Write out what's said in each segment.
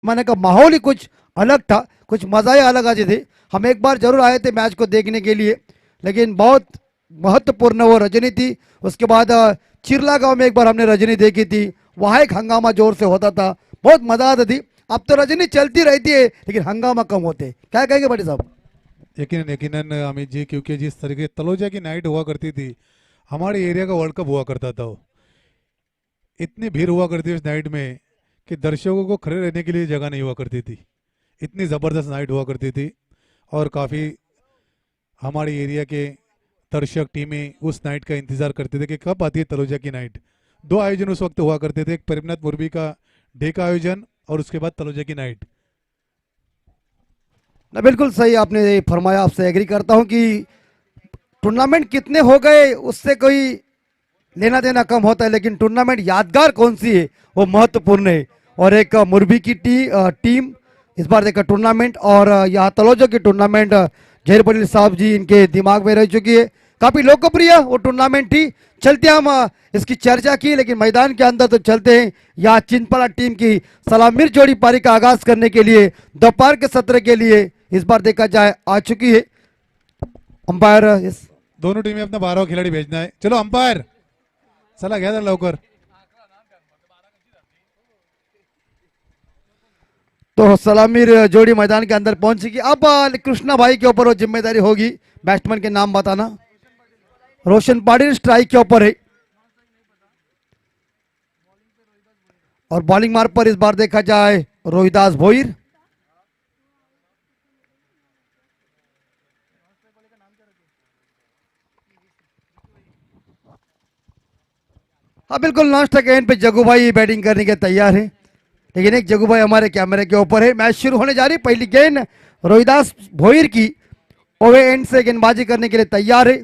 मैंने कहा माहौल ही कुछ अलग था, कुछ मज़ा ही अलग आते थे। हम एक बार जरूर आए थे मैच को देखने के लिए, लेकिन बहुत महत्वपूर्ण वो रजनी थी। उसके बाद चिरला गांव में एक बार हमने रजनी देखी थी, वहाँ एक हंगामा जोर से होता था, बहुत मज़ा आता थी। अब तो रजनी चलती रहती है लेकिन हंगामा कम होते। क्या कहेंगे बड़े साहब? यकीनन यकीनन अमित जी, क्योंकि जिस तरीके तलोजा की नाइट हुआ करती थी, हमारे एरिया का वर्ल्ड कप हुआ करता था वो, इतनी भीड़ हुआ करती थी उस नाइट में कि दर्शकों को खड़े रहने के लिए जगह नहीं हुआ करती थी। इतनी ज़बरदस्त नाइट हुआ करती थी। और काफ़ी हमारे एरिया के दर्शक टीमें उस नाइट का इंतज़ार करते थे कि कब आती है तलोजा की नाइट। दो आयोजन उस वक्त हुआ करते थे, एक परिमनाथ मुर्बी का डे का आयोजन और उसके बाद तलोजा की नाइट। ना बिल्कुल सही आपने फरमाया, आपसे एग्री करता हूँ कि टूर्नामेंट कितने हो गए उससे कोई लेना देना कम होता है, लेकिन टूर्नामेंट यादगार कौन सी है वो महत्वपूर्ण है। और एक मुरबी की टीम इस बार देखा टूर्नामेंट, और यहाँ तलोजा की टूर्नामेंट जहीर पटेल साहब जी इनके दिमाग में रह चुकी है, काफ़ी लोकप्रिय वो टूर्नामेंट थी। चलते हम इसकी चर्चा की, लेकिन मैदान के अंदर तो चलते हैं। यहाँ चिंतपाड़ा टीम की सलामीर जोड़ी पारी का आगाज करने के लिए दोपहर के सत्र के लिए इस बार देखा जाए आ चुकी है। अंपायर इस दोनों टीमें अपना 12 खिलाड़ी भेजना है। चलो अंपायर, चला गया था लवकर। तो सलामीर जोड़ी मैदान के अंदर पहुंचेगी। अब कृष्णा भाई के ऊपर वो जिम्मेदारी होगी, बैट्समैन के नाम बताना। रोशन पाटिल स्ट्राइक के ऊपर है, और बॉलिंग मार्ग पर इस बार देखा जाए रोहिदास भोईर। हाँ बिल्कुल, लास्ट तक एंड पे जगू भाई बैटिंग करने के तैयार है, लेकिन एक जगू भाई हमारे कैमरे के ऊपर है। मैच शुरू होने जा रही है। पहली गेंद रोहिदास भोईर की, ओवे एंड से गेंदबाजी करने के लिए तैयार है।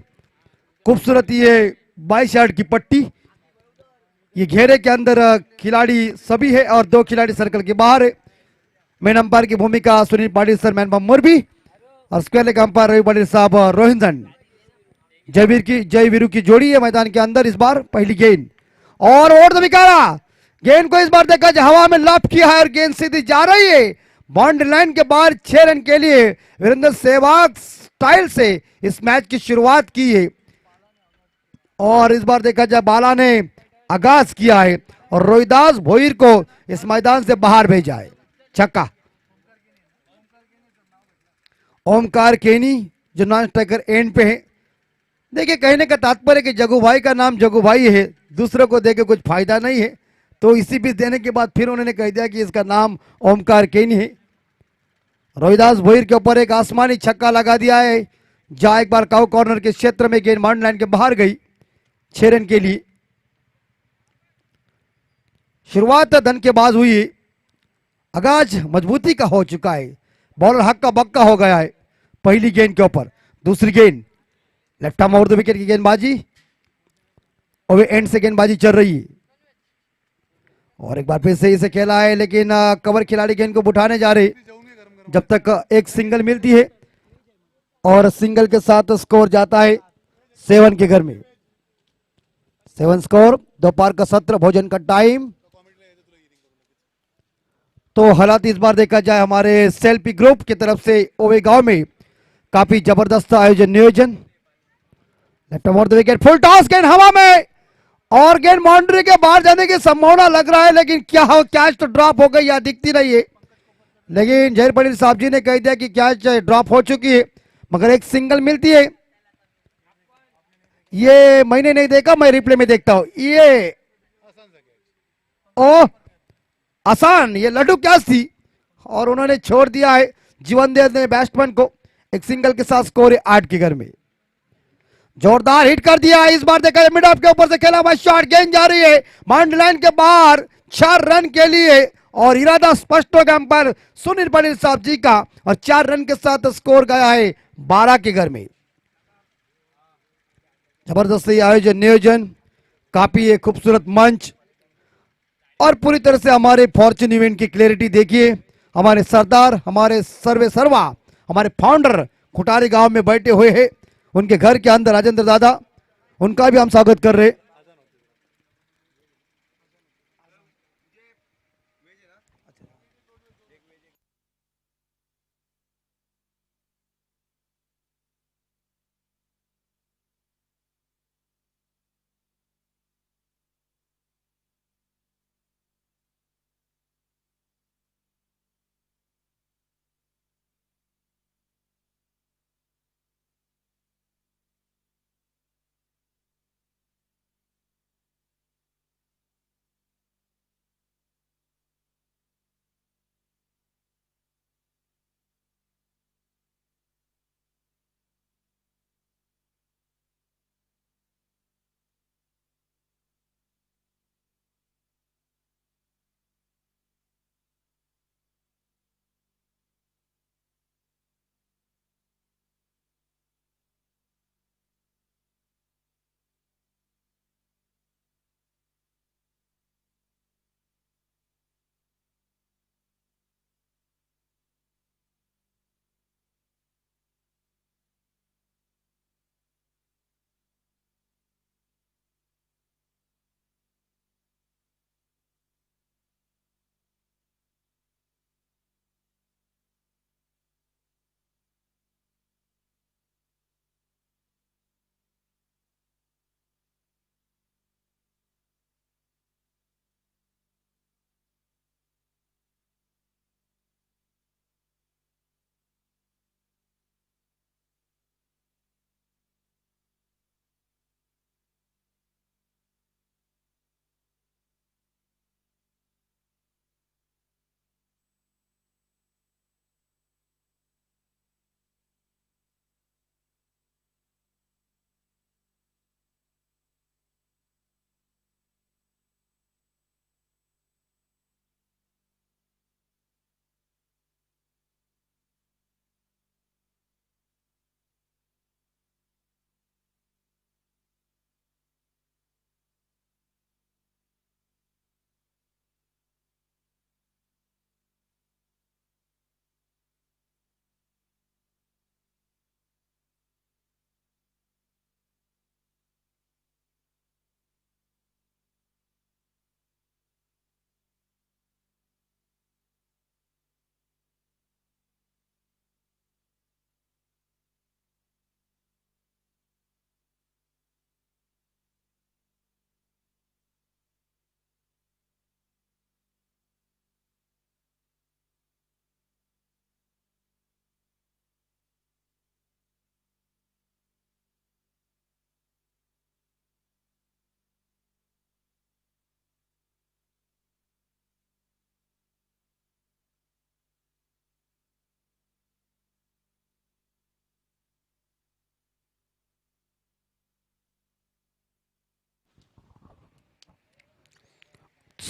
खूबसूरत ये 22 यार्ड की पट्टी, ये घेरे के अंदर खिलाड़ी सभी है और दो खिलाड़ी सर्कल के बाहर है। मेन अंपायर की भूमिका सुनील पाटिल सर, मैन मुरबी, और square leg umpire Ravi Patil साहब रोहिंदन। जय वीरू की जोड़ी है मैदान के अंदर। इस बार पहली गेंद और ओवर द विकारा, गेंद को इस बार देखा जाए हवा में लॉफ्ट किया है और गेंद सीधी जा रही है बाउंड्री लाइन के बाहर। 6 रन के लिए वीरेंद्र सहवाग स्टाइल से इस मैच की शुरुआत की है, और इस बार देखा जाए बाला ने आगाज किया है और रोहिदास भोईर को इस मैदान से बाहर भेजा है। छक्का। ओमकार केनी जो नॉन स्ट्राइकर एंड पे है। देखिए, कहने का तात्पर्य कि जगू भाई का नाम जगू भाई है, दूसरों को देके कुछ फायदा नहीं है, तो इसी बीच देने के बाद फिर उन्होंने कह दिया कि इसका नाम ओमकार केनी है। रोहिदास भोईर के ऊपर एक आसमानी छक्का लगा दिया है, जहां एक बार काउ कॉर्नर के क्षेत्र में गेंद बाउंड्री लाइन के बाहर गई 6 रन के लिए। शुरुआत धन के बाद हुई, आगाज मजबूती का हो चुका है, बॉलर हक्का बक्का हो गया है पहली गेंद के ऊपर। दूसरी गेंद left arm over the wicket की गेंदबाजी, और एंड से गेंदबाजी चल रही है, और एक बार फिर से इसे खेला है, लेकिन कवर खिलाड़ी गेंद को उठाने जा रहे जब तक एक सिंगल मिलती है, और सिंगल के साथ स्कोर जाता है 7 के घर में। 7 स्कोर। दोपहर का सत्र, भोजन का टाइम। तो हालात इस बार देखा जाए हमारे सेल्फी ग्रुप की तरफ से ओवे गांव में काफी जबरदस्त आयोजन नियोजन। Left over the wicket, full toss, गेंद हवा में, और गेंद बाउंड्री के बाहर जाने की संभावना लग रहा है, लेकिन क्या हो, कैच तो ड्रॉप हो गई या दिखती नहीं है, लेकिन जहीर पटेल साहब जी ने कह दिया कि कैच ड्रॉप हो चुकी है, मगर एक सिंगल मिलती है। ये मैंने नहीं देखा, मैं रिप्ले में देखता हूं। ये ओ आसान, ये लड्डू कैच थी और उन्होंने छोड़ दिया है जीवन दे ने बैट्समैन को। एक सिंगल के साथ स्कोर है 8 के घर में। जोरदार हिट कर दिया इस बार, देखा मिड ऑफ के ऊपर से खेला हुआ शॉट, गेंद जा रही है बाउंड्री लाइन के बाहर 4 रन के लिए, और इरादा स्पष्ट हो गया अंपायर सुनील पाटिल साहब जी का, और 4 रन के साथ स्कोर गया है 12 के घर में। जबरदस्त आयोजन नियोजन, काफी खूबसूरत मंच, और पूरी तरह से हमारे फॉर्चून इवेंट की क्लैरिटी देखिए। हमारे सरदार, हमारे सर्वे सर्वा, हमारे फाउंडर खुटारी गांव में बैठे हुए हैं, उनके घर के अंदर राजेंद्र दादा, उनका भी हम स्वागत कर रहे।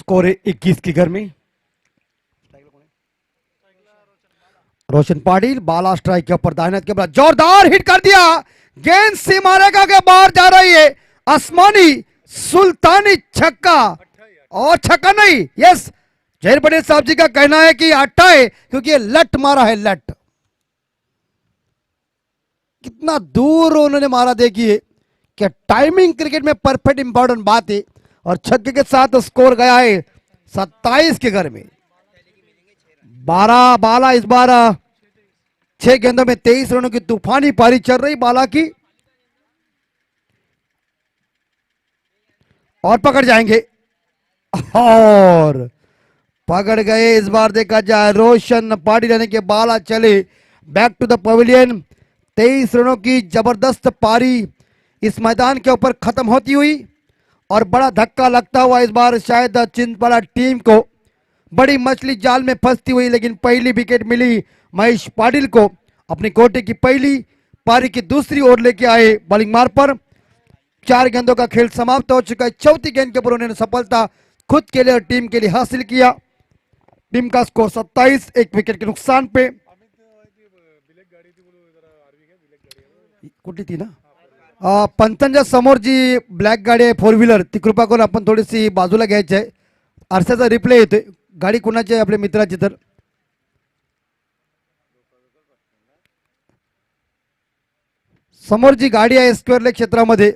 स्कोर है 21 के घर में। रोशन पाटिल बाला स्ट्राइक के ऊपर दाहिने के बाद जोरदार हिट कर दिया, गेंद सीमा रेखा के बाहर जा रही है। आसमानी सुल्तानी छक्का, और छक्का नहीं, यस, जहीर पटेल साहब जी का कहना है कि अट्ठा है क्योंकि ये लट मारा है, लट। कितना दूर उन्होंने मारा देखिए, कि टाइमिंग क्रिकेट में परफेक्ट इंपॉर्टेंट बात है। और छक्के के साथ स्कोर गया है 27 के घर में। 12 बाला इस बार 6 गेंदों में 23 रनों की तूफानी पारी चल रही बाला की, और पकड़ जाएंगे, और पकड़ गए। इस बार देखा जाए रोशन पाटिल यानी कि बाला चले बैक टू द पवेलियन। 23 रनों की जबरदस्त पारी इस मैदान के ऊपर खत्म होती हुई, और बड़ा धक्का लगता हुआ इस बार शायद चिंतवाड़ा टीम को, बड़ी मछली जाल में फंसती हुई। लेकिन पहली विकेट मिली महेश पाटिल को, अपनी कोटे की पहली पारी की दूसरी ओर लेके आए बॉलिंग मार पर। 4 गेंदों का खेल समाप्त हो चुका है। चौथी गेंद के ऊपर उन्होंने सफलता खुद के लिए और टीम के लिए हासिल किया। टीम का स्कोर 27, 1 विकेट के नुकसान पे। कुठली थी ना पंचांच्या समोर जी ब्लॅक गाडी आहे 4 व्हीलर, ती कृपा करून आपण थोडीशी बाजूला घ्यायची आहे। आरशाचा रिप्ले येतोय, गाडी कुणाची आहे? आपल्या मित्राची। तर समोर जी गाडी आहे स्क्वेअर लेग क्षेत्रामध्ये,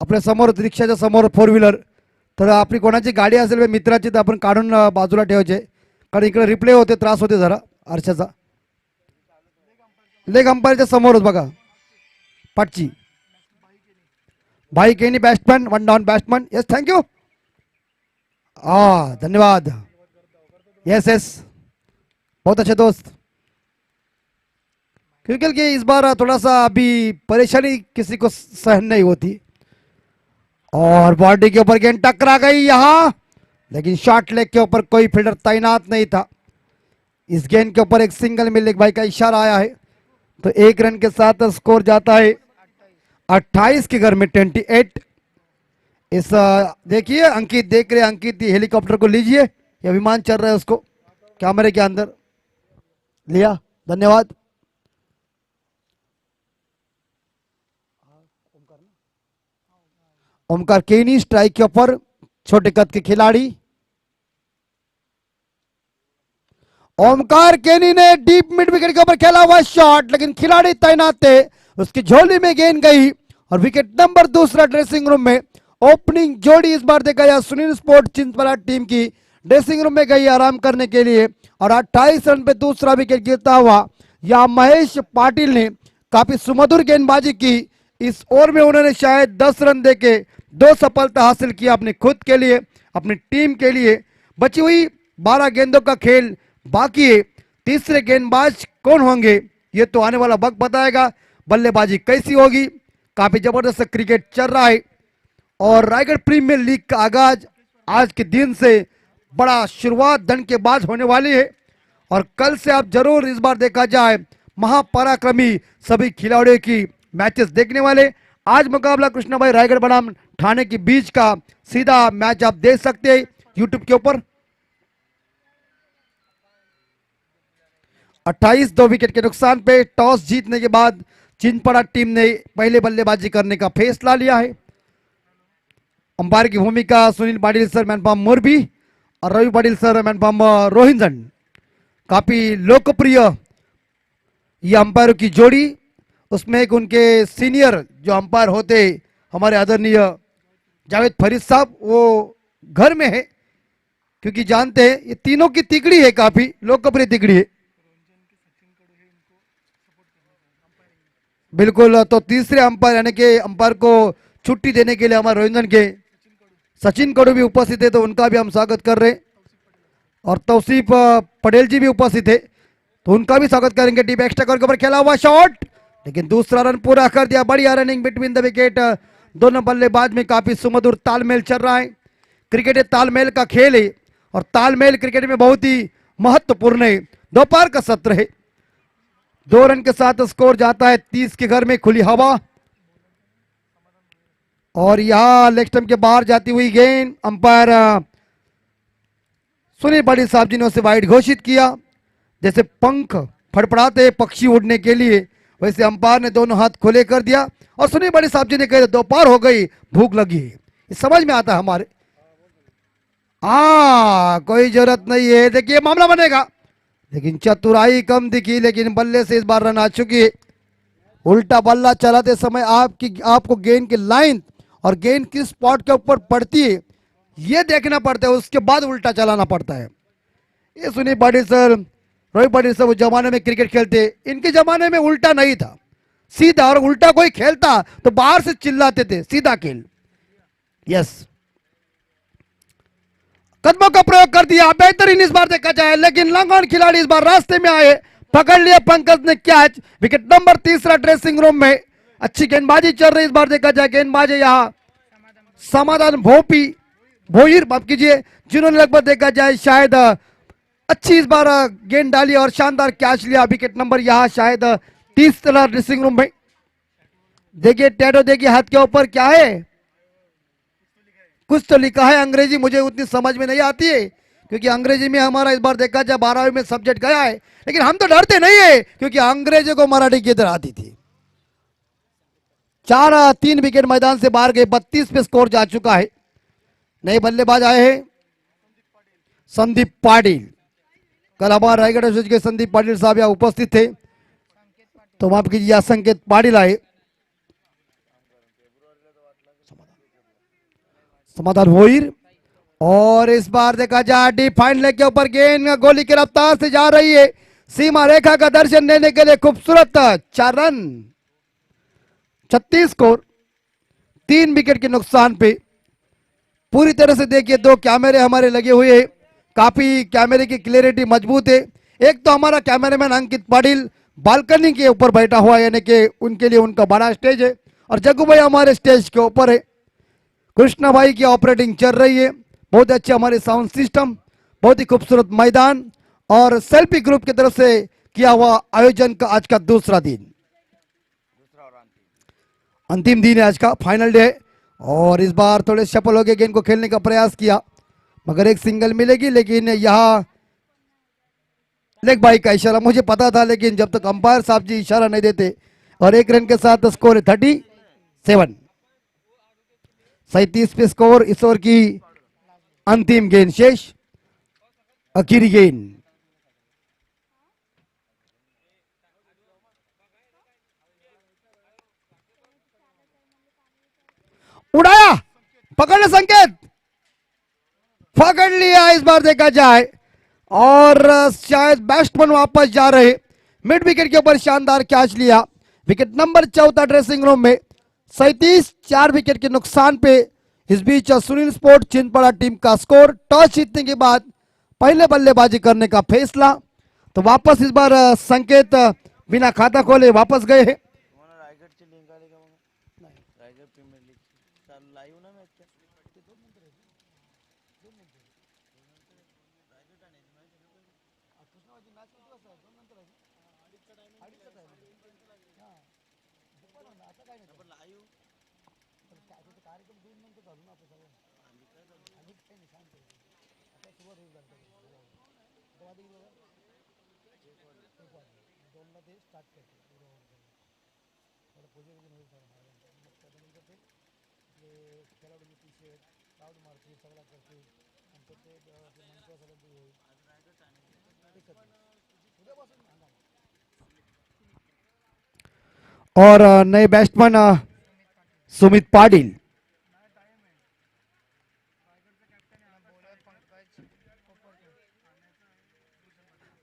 आपल्या समोर रिक्षाच्या समोर 4 व्हीलर, तर आपली कोणाची गाडी असेल मित्राची तर आपण काढून बाजूला ठेवायचे, कारण इकडे रिप्ले होते, त्रास होते जरा आरशाचा। लेग अंपायरच्या समोरच बघा पाटची भाई केनी batsman, 1 down batsman, yes thank you, धन्यवाद, यस यस, बहुत अच्छे दोस्त। क्रिकेट की इस बार थोड़ा सा अभी परेशानी किसी को सहन नहीं होती, और बॉडी के ऊपर गेंद टकरा गई यहां, लेकिन शॉर्ट लेग के ऊपर कोई फील्डर तैनात नहीं था। इस गेंद के ऊपर एक सिंगल मिलेक भाई का इशारा आया है, तो 1 रन के साथ स्कोर जाता है 28 के घर में 28। इस देखिए अंकित देख रहे, अंकित हेलीकॉप्टर को लीजिए, ये विमान चल रहा है उसको कैमरे के अंदर लिया, धन्यवाद। ओमकार केनी स्ट्राइक के ऊपर, छोटे कद के खिलाड़ी। ओमकार केनी ने डीप मिड विकेट के ऊपर खेला हुआ शॉट, लेकिन खिलाड़ी तैनात थे, उसकी झोली में गेंद गई, और विकेट नंबर 2 ड्रेसिंग रूम में। ओपनिंग जोड़ी इस बार देखा जाए सुनील स्पोर्ट चिंतवाड़ा टीम की ड्रेसिंग रूम में गई आराम करने के लिए, और 28 रन पे दूसरा विकेट गिरता हुआ या महेश पाटिल ने काफी सुमधुर गेंदबाजी की। इस ओवर में उन्होंने शायद 10 रन देके 2 सफलता हासिल किया अपने खुद के लिए, अपनी टीम के लिए। बची हुई 12 गेंदों का खेल बाकी है, तीसरे गेंदबाज कौन होंगे ये तो आने वाला वक्त बताएगा। बल्लेबाजी कैसी होगी, काफी जबरदस्त क्रिकेट चल रहा है, और रायगढ़ प्रीमियर लीग का आगाज आज के दिन से बड़ा शुरुआत धनकेबाज होने वाली है, और कल से आप जरूर इस बार देखा जाए महापराक्रमी सभी खिलाड़ियों की मैचेस देखने वाले। आज मुकाबला कृष्णाभाई रायगढ़ बनाम ठाणे के बीच का सीधा मैच आप देख सकते हैं यूट्यूब के ऊपर। 28 2 विकेट के नुकसान पे टॉस जीतने के बाद चिंतवाड़ा टीम ने पहले बल्लेबाजी करने का फैसला लिया है। अंपायर की भूमिका सुनील पाटिल सर, मैनपाम मुरबी, और रवि पाटिल सर, मैनपाम रोहिंजन। काफी लोकप्रिय ये अंपायरों की जोड़ी, उसमें एक उनके सीनियर जो अंपायर होते हमारे आदरणीय जावेद फरीद साहब, वो घर में है, क्योंकि जानते हैं ये तीनों की तिकड़ी है, काफी लोकप्रिय तिकड़ी है बिल्कुल। तो तीसरे अंपायर यानी कि अंपायर को छुट्टी देने के लिए हमारे रोहिंजन के सचिन कड़ू भी उपस्थित है, तो उनका भी हम स्वागत कर रहे हैं, और तौसीफ पटेल जी भी उपस्थित है, तो उनका भी स्वागत करेंगे। डीप एक्स्ट्रा कवर के ऊपर खेला हुआ शॉट, लेकिन दूसरा रन पूरा कर दिया, बढ़िया रनिंग बिटवीन द विकेट। दोनों बल्लेबाज में काफी सुमधुर तालमेल चल रहा है। क्रिकेट तालमेल का खेल है, और तालमेल क्रिकेट में बहुत ही महत्वपूर्ण है। दोपहर का सत्र है, 2 रन के साथ स्कोर जाता है 30 के घर में। खुली हवा, और यहां लेग स्टंप के बाहर जाती हुई गेंद, अंपायर सुनील पाटिल साहब जी ने उसे वाइड घोषित किया। जैसे पंख फड़फड़ाते हैं पक्षी उड़ने के लिए, वैसे अंपायर ने दोनों हाथ खोले कर दिया और सुनील पाटिल साहब जी ने कहा दोपहर हो गई, भूख लगी है। ये समझ में आता है हमारे। कोई जरूरत नहीं है, देखिए मामला बनेगा, लेकिन चतुराई कम दिखी, लेकिन बल्ले से इस बार रन आ चुकी है। उल्टा बल्ला चलाते समय आपको गेंद की लाइन और गेंद किस स्पॉट के ऊपर पड़ती है ये देखना पड़ता है, उसके बाद उल्टा चलाना पड़ता है। ये सुनील पाटिल सर, रोहित पाटिल सर वो जमाने में क्रिकेट खेलते, इनके जमाने में उल्टा नहीं था, सीधा, और उल्टा कोई खेलता तो बाहर से चिल्लाते थे, सीधा खेल। यस, कदमों का प्रयोग कर दिया, बेहतरीन इस बार देखा जाए, लेकिन लंगोन खिलाड़ी इस बार रास्ते में आए, पकड़ लिया पंकज ने catch. Wicket number 3 dressing room में अच्छी गेंदबाजी चल रही इस बार देखा जाए। गेंदबाजी यहाँ समाधान भोईर माफ कीजिए, जिन्होंने लगभग देखा जाए शायद अच्छी इस बार गेंद डाली और शानदार कैच लिया। विकेट नंबर यहाँ शायद 30 ड्रेसिंग रूम में। देखिए टैटो देखिए हाथ के ऊपर क्या है, कुछ तो लिखा है अंग्रेजी, मुझे उतनी समझ में नहीं आती है क्योंकि अंग्रेजी में हमारा इस बार देखा जाए 12वीं में सब्जेक्ट गया है, लेकिन हम तो डरते नहीं है क्योंकि अंग्रेजी को मराठी की तरह आती थी। 3 विकेट मैदान से बाहर गए, 32 पे स्कोर जा चुका है। नए बल्लेबाज आए हैं संदीप पाटिल, कल हमारे रायगढ़ एसोसिएशन के संदीप पाटिल साहब यहाँ उपस्थित थे, तो माफ कीजिए संकेत पाटिल आए। समाधान भोईर, और इस बार देखा जाए डीप फाइन लेग के ऊपर गेंद गोली की रफ्तार से जा रही है, सीमा रेखा का दर्शन देने के लिए खूबसूरत 4 रन, 36 स्कोर, 3 विकेट के नुकसान पे। पूरी तरह से देखिए 2 कैमरे हमारे लगे हुए हैं, काफी कैमरे की क्लियरिटी मजबूत है। एक तो हमारा कैमरामैन अंकित पाटिल बालकनी के ऊपर बैठा हुआ है, यानी कि उनके लिए उनका बड़ा स्टेज है, और जग्गू भाई हमारे स्टेज के ऊपर है। कृष्णा भाई की ऑपरेटिंग चल रही है, बहुत अच्छे हमारे साउंड सिस्टम, बहुत ही खूबसूरत मैदान, और सेल्फी ग्रुप की तरफ से किया हुआ आयोजन का आज का दूसरा दिन, अंतिम दिन है आज का, फाइनल डे। और इस बार थोड़े सफल हो गए, गेंद को खेलने का प्रयास किया मगर एक सिंगल मिलेगी, लेकिन यहाँ लेग बाई का इशारा मुझे पता था, लेकिन जब तक अंपायर साहब जी इशारा नहीं देते, और 1 रन के साथ स्कोर है 37, 37 पे स्कोर। इस ओवर की अंतिम गेंद शेष, आखिरी गेंद, उड़ाया, पकड़ने संकेत, पकड़ लिया इस बार देखा जाए, और शायद बैट्समैन वापस जा रहे, मिड विकेट के ऊपर शानदार कैच लिया। विकेट नंबर 14 ड्रेसिंग रूम में, 37, 4 विकेट के नुकसान पे। इस बीच सुनील स्पोर्ट चिंतपड़ा टीम का स्कोर, टॉस जीतने के बाद पहले बल्लेबाजी करने का फैसला, तो वापस इस बार संकेत बिना खाता खोले वापस गए हैं। और नए बैट्समैन सुमित पाटिल,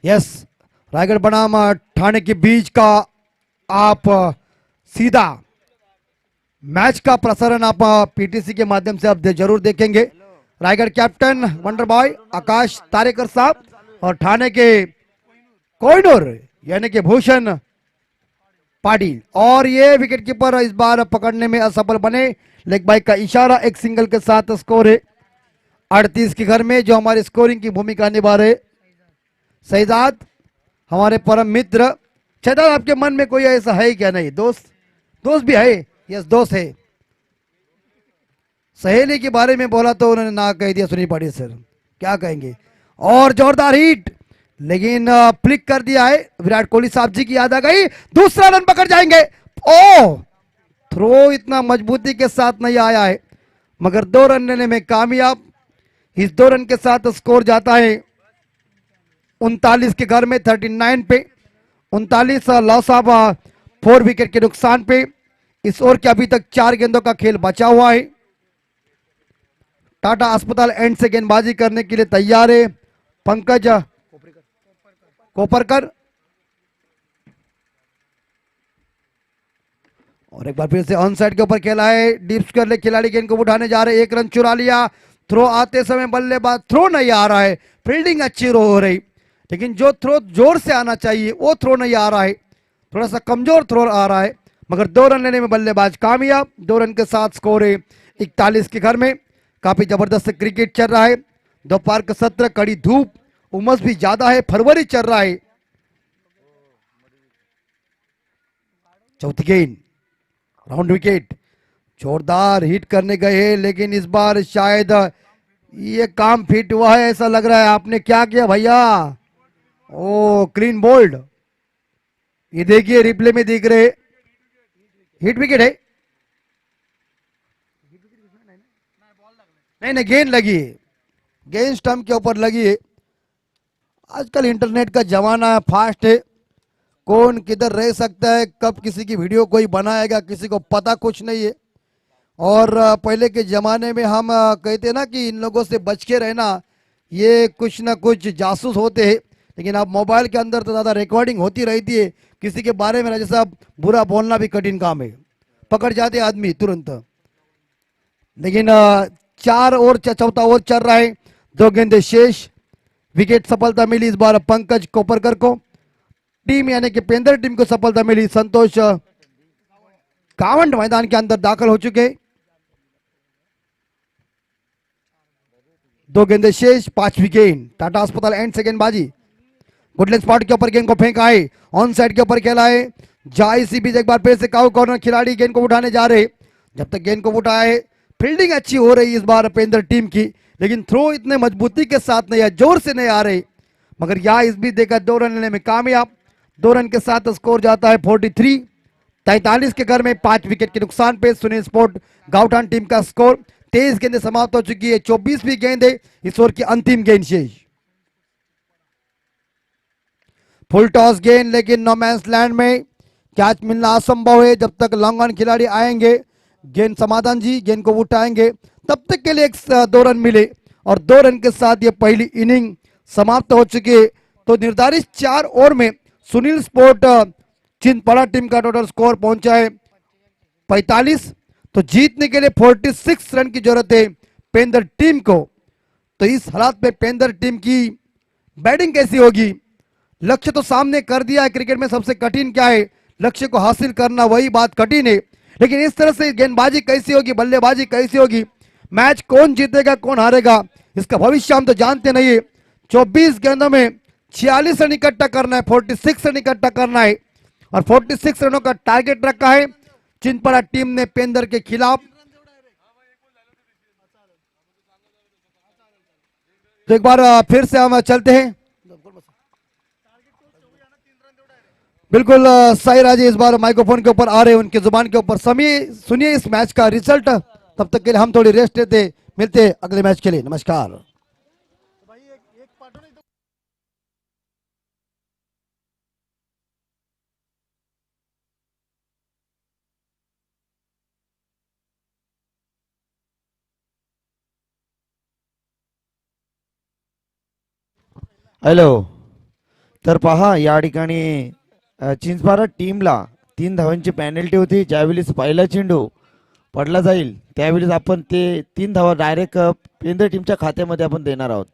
यस, रायगढ़ बनाम ठाणे के बीच का आप सीधा मैच का प्रसारण आप पीटीसी के माध्यम से आप जरूर देखेंगे। रायगढ़ कैप्टन वंडर बॉय आकाश तारेकर साहब और ठाणे के कोहिनूर यानी कि भूषण पाटिल, और ये विकेट कीपर इस बार पकड़ने में असफल बने। लेग बाई का इशारा, एक सिंगल के साथ स्कोर है 38 के घर में, जो हमारी स्कोरिंग की भूमिका निभा रहे शहजाद, हमारे परम मित्र। शहजाद, आपके मन में कोई ऐसा है क्या? नहीं, दोस्त भी है। यस, दोस्त है। सहेली के बारे में बोला तो उन्होंने ना कह दिया सुनील पाटिल सर, क्या कहेंगे। और जोरदार हिट, लेकिन फ्लिक कर दिया है। विराट कोहली साहब जी की याद आ गई, दूसरा रन पकड़ जाएंगे। ओ, थ्रो इतना मजबूती के साथ नहीं आया है, मगर 2 रन लेने में कामयाब। इस 2 रन के साथ स्कोर जाता है 39 के घर में 39 पे। 39 लॉस ऑफ 4 विकेट के नुकसान पे। इस ओवर के अभी तक 4 गेंदों का खेल बचा हुआ है। टाटा अस्पताल एंड से गेंदबाजी करने के लिए तैयार है पंकज कोपरकर। और एक बार फिर से ऑन साइड के ऊपर खेला है, डीप स्क्वायर ले खिलाड़ी गेंद को उठाने जा रहे, 1 रन चुरा लिया। थ्रो आते समय बल्लेबाज थ्रो नहीं आ रहा है, फील्डिंग अच्छी हो रही, लेकिन जो थ्रो जोर से आना चाहिए वो थ्रो नहीं आ रहा है, थोड़ा सा कमजोर थ्रो आ रहा है। मगर 2 रन लेने में बल्लेबाज कामयाब। 2 रन के साथ स्कोर है 41 के घर में। काफी जबरदस्त क्रिकेट चल रहा है। दोपहर का सत्र, कड़ी धूप, उमस भी ज्यादा है, फरवरी चल रहा है। चौथी गेंद, राउंड विकेट, जोरदार हिट करने गए हैं, लेकिन इस बार शायद ये काम फिट हुआ है ऐसा लग रहा है। आपने क्या किया भैया? ओ, क्लीन बोल्ड। ये देखिए रिप्ले में दिख रहे, हिट विकेट है। नहीं नहीं, गेंद लगी है, गेंद स्टंप के ऊपर लगी है। आजकल इंटरनेट का जमाना है, फास्ट है, कौन किधर रह सकता है, कब किसी की वीडियो कोई बनाएगा किसी को पता कुछ नहीं है। और पहले के जमाने में हम कहते ना कि इन लोगों से बच के रहना, ये कुछ ना कुछ जासूस होते हैं। लेकिन अब मोबाइल के अंदर तो ज़्यादा रिकॉर्डिंग होती रहती है, किसी के बारे में जैसा बुरा बोलना भी कठिन काम है, पकड़ जाते आदमी तुरंत। लेकिन 4 और चौथा ओवर चल रहा है, 2 गेंदे शेष। विकेट सफलता मिली इस बार पंकज कोपरकर को। टीम यानी कि पेंदर टीम को सफलता मिली। संतोष कावंड मैदान के अंदर दाखिल हो चुके। 2 गेंदे शेष, 5वीं गेंद। टाटा अस्पताल एंड से गेंदबाजी, गुडलेग स्पॉट के ऊपर गेंद को फेंका है, ऑन साइड के ऊपर खेला है। जाय सी बीच एक बार फिर से काउ कॉर्नर, खिलाड़ी गेंद को उठाने जा रहे, जब तक गेंद को उठाया है। फील्डिंग अच्छी हो रही इस बार पेंदर टीम की, लेकिन थ्रो इतने मजबूती के साथ नहीं है, जोर से नहीं आ रहे। मगर यहाँ इस बीच देखा 2 रन लेने में कामयाब। 2 रन के साथ स्कोर जाता है 43। 43 के घर में 5 विकेट के नुकसान पे सुनील स्पोर्ट गाउठान टीम का स्कोर। 23 गेंदें समाप्त हो चुकी है, 24वीं गेंद है इस ओवर की अंतिम गेंद शेष। फुल टॉस गेंद, लेकिन नो मैंस लैंड में कैच मिलना असंभव है। जब तक लॉन्ग ऑन खिलाड़ी आएंगे, गेंद समाधान जी गेंद को उठाएंगे, तब तक के लिए 2 रन मिले। और 2 रन के साथ ये पहली इनिंग समाप्त हो चुकी है। तो निर्धारित 4 ओवर में सुनील स्पोर्ट चिंतपाड़ा टीम का टोटल स्कोर पहुंचा है 45। तो जीतने के लिए 46 रन की जरूरत है पेंदर टीम को। तो इस हालात में पेंदर टीम की बैटिंग कैसी होगी? लक्ष्य तो सामने कर दिया है। क्रिकेट में सबसे कठिन क्या है? लक्ष्य को हासिल करना, वही बात कठिन है। लेकिन इस तरह से गेंदबाजी कैसी होगी, बल्लेबाजी कैसी होगी, मैच कौन जीतेगा कौन हारेगा, इसका भविष्य हम तो जानते नहीं है। 24 गेंदों में 46 रन इकट्ठा करना है, 46 रन इकट्ठा करना है, और 46 रनों का टारगेट रखा है चिंतपाड़ा टीम ने पेंदर के खिलाफ। तो एक बार फिर से हम चलते हैं। बिल्कुल साई राजे इस बार माइक्रोफोन के ऊपर आ रहे हैं, उनकी जुबान के ऊपर सुनिए इस मैच का रिजल्ट। तब तक के लिए हम थोड़ी रेस्ट लेते, मिलते अगले मैच के लिए। नमस्कार। हॅलो. तर पहा या ठिकाणी चिंचपाडा टीमला 3 धावांची पॅनल्टी होती. ज्यावेळेस पहिला चेंडू पडला जाईल त्यावेळेस आपण ते 3 धावा डायरेक्ट पेंदर टीमच्या खात्यामध्ये आपण देणार आहोत.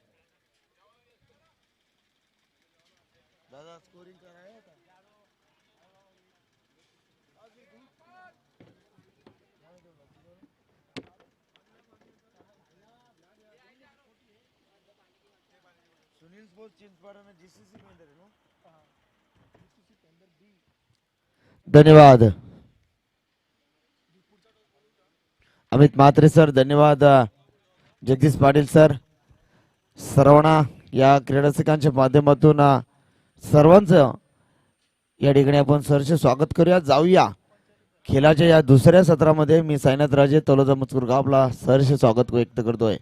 धन्यवाद अमित म्हात्रे सर, धन्यवाद जगदीश पाटील सर, सरवणा या क्रीडारसिकांच्या माध्यमातून सर्वांचं या ठिकाणी आपण सहर्ष स्वागत करूया. जाऊया खेळाच्या या दुसऱ्या सत्रामध्ये. मी साईनाथ राजे तलोजा मजकूरगाव आपला सहर्ष स्वागत व्यक्त करतोय.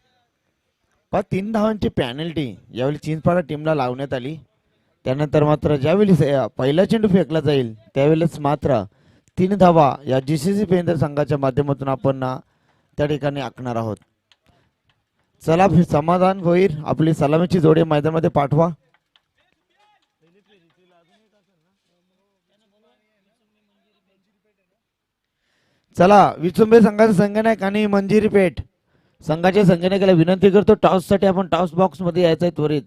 3 धावांची पॅनल्टी यावेळी चिंचपाडा टीमला लावण्यात आली. त्यानंतर मात्र ज्यावेळी पहिला चेंडू फेकला जाईल त्यावेळेस मात्र 3 धावा या जीसीसी पेंदर संघाच्या माध्यमातून आपण त्या ठिकाणी आखणार आहोत. चला समाधान भोईर आपली सलामीची जोडी मैदानामध्ये पाठवा. चला विचुंबे संघाचा संगणक आणि मंजिरी पेठ संघाच्या संगणकाला विनंती करतो, टॉस साठी आपण टॉस बॉक्स मध्ये यायचंय त्वरित.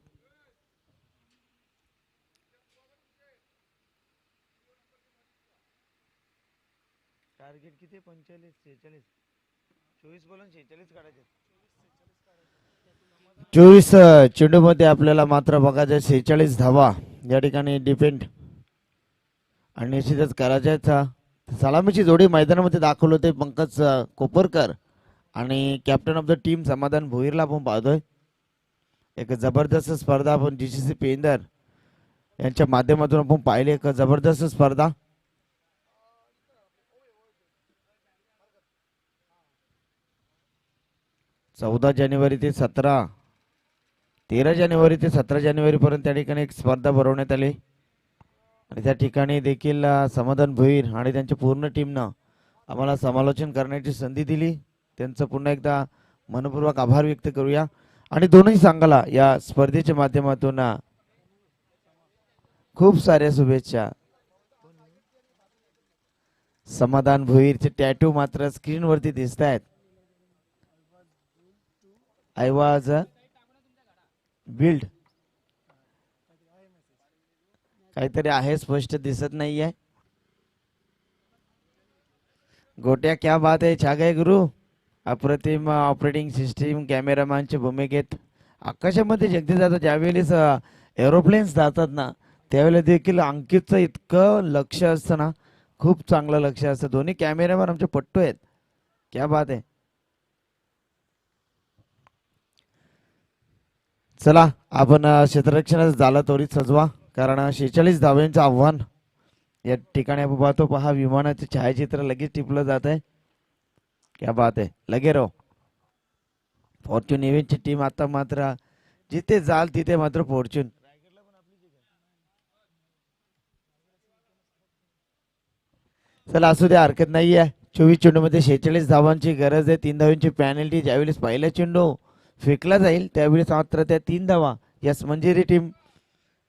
टार्गेट किती? 45 46 24 बोलून 46 काढायचे. 24 चेंडू मध्ये आपल्याला मात्र बघायचं 46 धावा या ठिकाणी डिपेंड आणि निश्चितच करायचा. सलामीची जोडी मैदानामध्ये दाखवलं होते पंकज कोपरकर आणि कॅप्टन ऑफ द टीम समाधान भोईरला आपण पाहतोय. एक जबरदस्त स्पर्धा आपण जीसीसी पेंदर यांच्या माध्यमातून आपण पाहिली. एक जबरदस्त स्पर्धा. चौदा जानेवारी ते 13 जानेवारी ते 17 जानेवारी पर्यंत त्या ठिकाणी एक स्पर्धा भरवण्यात आली आणि त्या ठिकाणी देखील समाधान भोईर आणि त्यांच्या पूर्ण टीमनं आम्हाला समालोचन करण्याची संधी दिली. त्यांचं पुन्हा एकदा मनपूर्वक आभार व्यक्त करूया आणि दोन्ही संघाला या स्पर्धेच्या माध्यमातून खूप साऱ्या शुभेच्छा. समाधान भोईरचे टॅटू मात्र स्क्रीनवरती दिसत आहेत. आय वॉज बिल्ड काहीतरी आहे, स्पष्ट दिसत नाहीये. गोट्या क्या बात आहे, छा गए गुरु. अप्रतिम ऑपरेटिंग सिस्टीम कॅमेरामॅनची भूमिकेत आकाशामध्ये जगदी जातात. ज्यावेळेस एरोप्लेन्स जातात ना त्यावेळेला देखील अंकितचं इतकं लक्ष असतं ना, खूप चांगलं लक्ष असतं. दोन्ही कॅमेरामॅन आमचे पट्टू आहेत, क्या बात आहे. चला आपण क्षेत्ररक्षणाचं झालं त्वरित सजवा, कारण 46 धाव्यांचं आव्हान या ठिकाणी आपण पाहतो. पहा विमानाचे छायाचित्र लगेच टिपलं जात आहे, क्या बात आहे. लगे रो फॉर्च्यून इव्हेंटची टीम आता मात्र जिथे जाल तिथे मात्र फॉर्च्यून. चला असू द्या, हरकत नाही आहे. 24 चेंडू मध्ये 46 धावांची गरज आहे. 3 धावांची पॅनल्टी. ज्यावेळेस पहिला चेंडू फेकला जाईल त्यावेळेस मात्र त्या 3 धावा यस मंजिरी टीम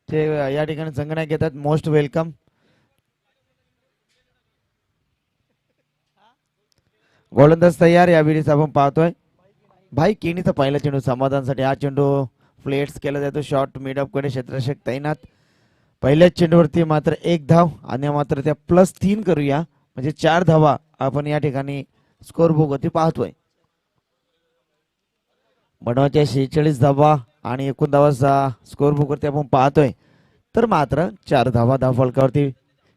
ते या ठिकाणी संगणक घेतात. Most welcome. गोलंदाज तयार. यावेळी आपण पाहतोय भाई केनीचा पहिला चेंडू समाधानसाठी. हा चेंडू फ्लेट्स केला जातो शॉर्ट मिड ऑफ कडे, क्षेत्ररक्षक तैनात. पहिल्याच चेंडूवरती मात्र 1 धाव आणि मात्र त्या +3 करूया म्हणजे 4 धावा आपण या ठिकाणी स्कोर बुक होती पाहतोय. बनवाच्या 46 धावा आणि 19 धावा स्कोर बुक वरती आपण पाहतोय. तर मात्र 4 धावा धाव फलकावरती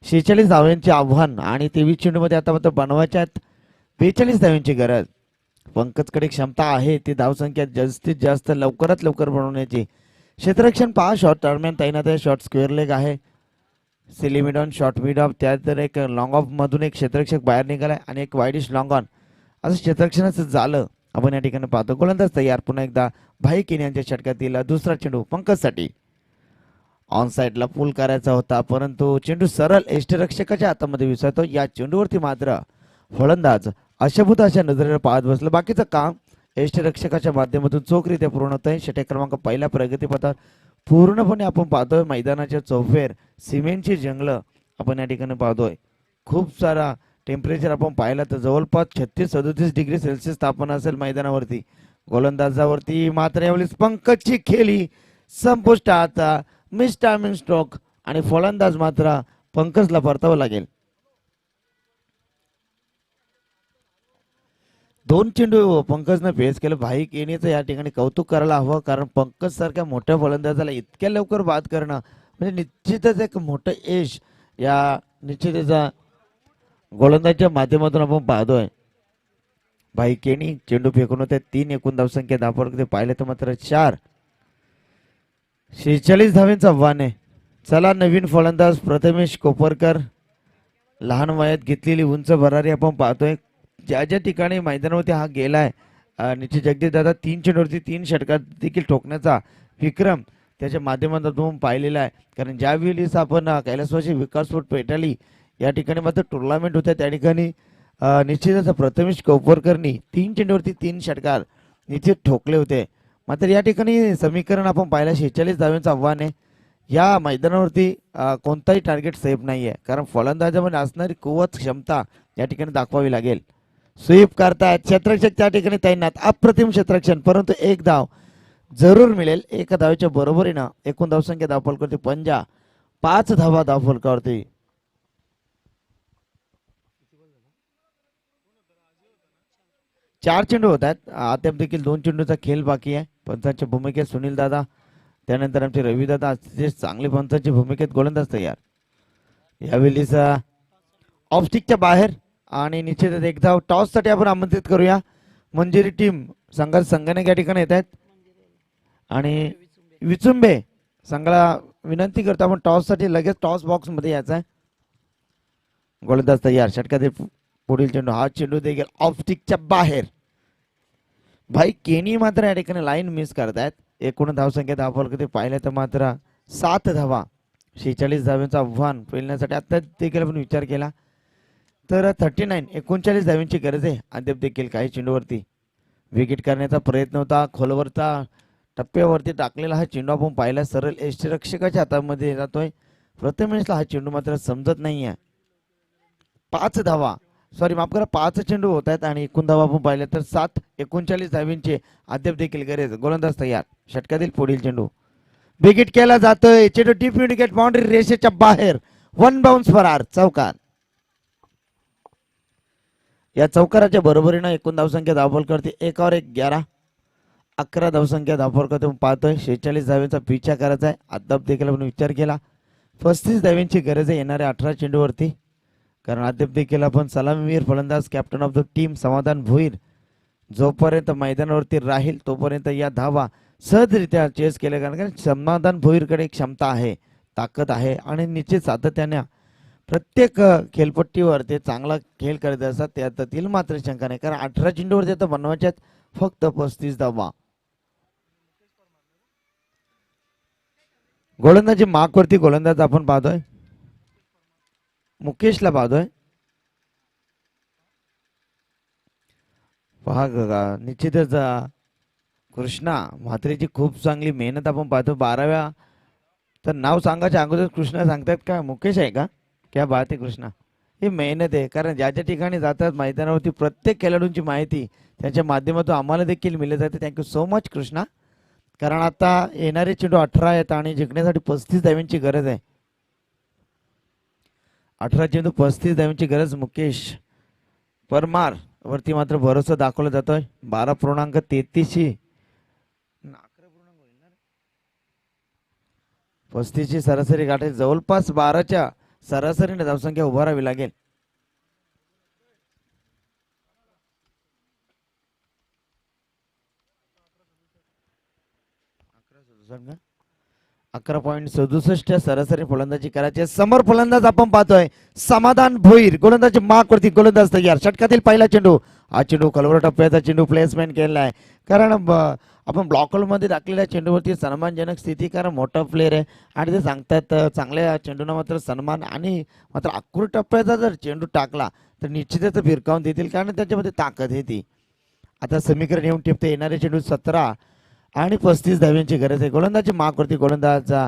46 धाव्यांचे आव्हान आणि 23 चेंडू मध्ये आता मात्र बनवाच्या 42 धाव्यांची गरज. पंकजकडे क्षमता आहे ती धावसंख्या जास्तीत जास्त लवकरात लवकर बनवण्याची. क्षेत्ररक्षण पहा शॉर्ट दरम्यान तैनात आहे. शॉर्ट स्क्वेअर लेग आहे. Silly on short mid of, त्यानंतर एक लॉंग ऑफ मधून एक क्षेत्ररक्षक बाहेर निघालाय आणि एक वाईडिश लॉंग ऑन असं क्षेत्ररक्षणाचं झालं आपण या ठिकाणी पाहतो. गोलंदाज तयार. पुन्हा एकदा भाई केनी यांच्या षटकातील दुसरा चेंडू पंकजसाठी. ऑन साइडला पुल करायचा होता परंतु चेंडू सरळ यष्टिरक्षकाच्या हातामध्ये विसरतो. या चेंडूवरती मात्र फलंदाज अशभूत अशा नजरेला पाहत बसलं. बाकीचं काम यष्टिरक्षकाच्या माध्यमातून चोखरीत्या पूर्ण होतंय. षटक क्रमांक पहिल्या प्रगतीपथावर पूर्णपणे आपण पाहतोय मैदानाच्या चौफेर सिमेंटची जंगलं आपण या ठिकाणी पाहतोय. खूप सारा टेम्परेचर आपण पाहिलं तर जवळपास 36-37 डिग्री सेल्सिअस तापमान असेल मैदानावरती. गोलंदाजावरती मात्र यावेळेस पंकजची खेळी संपुष्टात. मिस टायमिंग स्ट्रोक आणि फलंदाज मात्र पंकजला परतावं लागेल. 2 चेंडू पंकजनं फेस केलं. भाई केनीचं या ठिकाणी कौतुक करायला हवं, कारण पंकज सारख्या मोठ्या फलंदाजाला इतक्या लवकर बाद करणं म्हणजे निश्चितच एक मोठं यश या निश्चितच गोलंदाजच्या माध्यमातून आपण पाहतोय. भाई केनी चेंडू फेकून होते. 3 एकूण धावसंख्या धावफलक ते पाहिले तर मात्र 4. 46 धावांचं आव्हान आहे. चला नवीन फलंदाज प्रथमेश कोपरकर, लहान वयात घेतलेली उंच भरारी आपण पाहतोय. ज्या ज्या ठिकाणी मैदानावरती हा गेलाय, निश्चित जगदीश दादा 3 चेंडूवरती 3 षटकार देखील ठोकण्याचा विक्रम त्याच्या माध्यमातून पाहिलेला आहे. कारण ज्या वेळेस आपण कैलासवासी विकास स्पोर्ट पेटाली या ठिकाणी मात्र टुर्नामेंट होत्या, त्या ठिकाणी निश्चितच प्रथमेश कोपरकरनी 3 चेंडूवरती 3 षटकार निश्चित ठोकले होते. मात्र या ठिकाणी समीकरण आपण पाहिलं 46 धावांचं आव्हान आहे. या मैदानावरती कोणताही टार्गेट सेफ नाही आहे, कारण फलंदाजामध्ये असणारी कुवत क्षमता या ठिकाणी दाखवावी लागेल. स्वीप करतायत, क्षेत्ररक्षक त्या ठिकाणी तैनात, अप्रतिम क्षेत्ररक्षण, परंतु एक धाव जरूर मिळेल. एका धावेच्या बरोबरीनं एकूण धावसंख्या धावफलकावरती 5 धावा धावफलकावरती. चार चेंडू होत आहेत, अद्याप देखील 2 चेंडूचा खेळ बाकी आहे. पंचांच्या भूमिकेत सुनील दादा, त्यानंतर आमचे रवी दादा अतिशय चांगले पंचांची भूमिकेत गोलंदाज तयार. यावेळी ऑफस्टिकच्या बाहेर आणि निश्चितच एक धाव टॉस साठी आपण आमंत्रित करूया. मंजिरी टीम संघाने या ठिकाणी येत आहेत आणि विचुंबे संघाला विनंती करतो आपण टॉस साठी लगेच टॉस बॉक्स मध्ये यायचा आहे. गोलंदाज तयार, षटकातील पुढील चेंडू, हा चेंडू देखील ऑफस्टिकच्या बाहेर. भाई केनी मात्र या ठिकाणी लाईन मिस करतायत. एकूण धावसंख्या धावफलक पाहिलं तर मात्र 7 धावा, 46 धावांचं आव्हान पेलण्यासाठी आता देखील आपण विचार केला तर 39 धावांची गरज आहे. अद्याप देखील काही चेंडूवरती विकेट करण्याचा प्रयत्न होता, खोलवरचा टप्प्यावरती टाकलेला हा चेंडू आपण पाहिला सरळ यष्टीरक्षकाच्या हातामध्ये जातोय. प्रथमेशला हा चेंडू मात्र समजत नाहीये. 5 धावा, सॉरी माफ करा, 5 चेंडू होत आहेत आणि एकूण धावा आपण पाहिल्या तर 39 धावांची अद्याप देखील गरज. गोलंदाज तयार, षटकातील पुढील चेंडू विकेट केला जातोय. चेंडू डीप विकेट बाउंड्री रेषेच्या बाहेर, 1 बाउन्स फरार चौकार. या चौकाराच्या बरोबरीनं एकूण धावसंख्या धावफलकावरती 1/11, 11 धावसंख्या धावफलकावरती आपण पाहतोय. 46 धावांचा पिछा करायचा आहे. अद्याप देखील आपण विचार केला 35 धावांची गरज आहे येणाऱ्या 18 चेंडूवरती, कारण अद्याप देखील आपण सलामीवीर फलंदाज कॅप्टन ऑफ द टीम समाधान भोईर जोपर्यंत मैदानावरती राहील तोपर्यंत या धावा सहजरित्या चेस केल्या, कारण समाधान भोईरकडे क्षमता आहे, ताकद आहे आणि निश्चित सातत्याने प्रत्येक खेळपट्टीवर ते चांगला खेळ करत असतात. त्यातील मात्र शंका नाही, कारण 18 चेंडूवरती आता बनवायच्यात फक्त 35 धावा. गोलंदाजी मार्कवरती गोलंदाज आपण पाहतोय, मुकेशला पाहतोय. पहा निश्चितच कृष्णा म्हात्रेची खूप चांगली मेहनत आपण पाहतो. 12व्या तर नाव सांगायच्या अगोदर कृष्णा सांगतात का मुकेश आहे का, क्या बात आहे कृष्णा. ही मेहनत आहे, कारण ज्या ज्या ठिकाणी जातात मैदानावरती प्रत्येक खेळाडूंची माहिती त्यांच्या माध्यमातून आम्हाला देखील मिळत जाते. थँक्यू सो मच कृष्णा, कारण आता येणारे चेंडू 18 आहेत आणि जिंकण्यासाठी 35 धावांची गरज आहे. 18 चेंडू 35 धावांची गरज. मुकेश परमार वरती मात्र भरोसा दाखवला जातोय. 12.33 35ची सरासरी गाठे, जवळपास 12च्या सरासरीने धावसंख्या उभारावी लागेल. का 11.67 सरासरी फलंदाजी करायची. समोर फलंदाज आपण पाहतोय समाधान भोईर, गोलंदाजी मार्कवरती गोलंदाज तयार. षटकातील पहिला चेंडू, हा चेंडू कलवर टप्प्याचा चेंडू प्लेसमेंट केलेला आहे, कारण आपण ब्लॉकहोल मध्ये टाकलेल्या चेंडूवरती सन्मानजनक स्थिती, कारण मोठा प्लेअर आहे आणि ते सांगतात चांगल्या चेंडूना मात्र सन्मान, आणि मात्र अक्रूर टप्प्याचा जर चेंडू टाकला तर निश्चितच फिरकावून देतील, कारण त्याच्यामध्ये ताकद आहे ती. आता समीकरण येऊन टिपते. येणारे चेंडू 17 आणि 35 धाव्यांची गरज आहे. गोलंदाजी मार्कवरती गोलंदाजा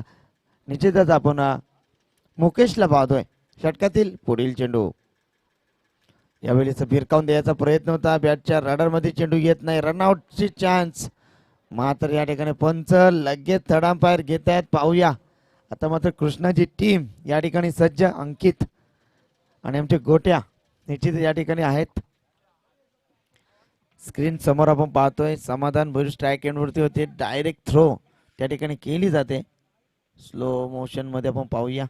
निश्चितच आपण मुकेशला पाहतोय. षटकातील पुढील चेंडू, यावेळी फिरकावून द्यायचा प्रयत्न होता, बॅटच्या रडार मध्ये चेंडू येत नाही, रनआउटची चान्स. मात्र या ठिकाणी पंच लगेच थर्ड अंपायर घेत आहेत. पाहूया आता मात्र कृष्णाची टीम या ठिकाणी सज्ज. अंकित आणि आमचे गोट्या निश्चित या ठिकाणी आहेत. स्क्रीन समोर आपण पाहतोय समाधान भोईर स्ट्राईक एंड वरती होते, डायरेक्ट थ्रो त्या ठिकाणी केली जाते. स्लो मोशन मध्ये आपण पाहूया.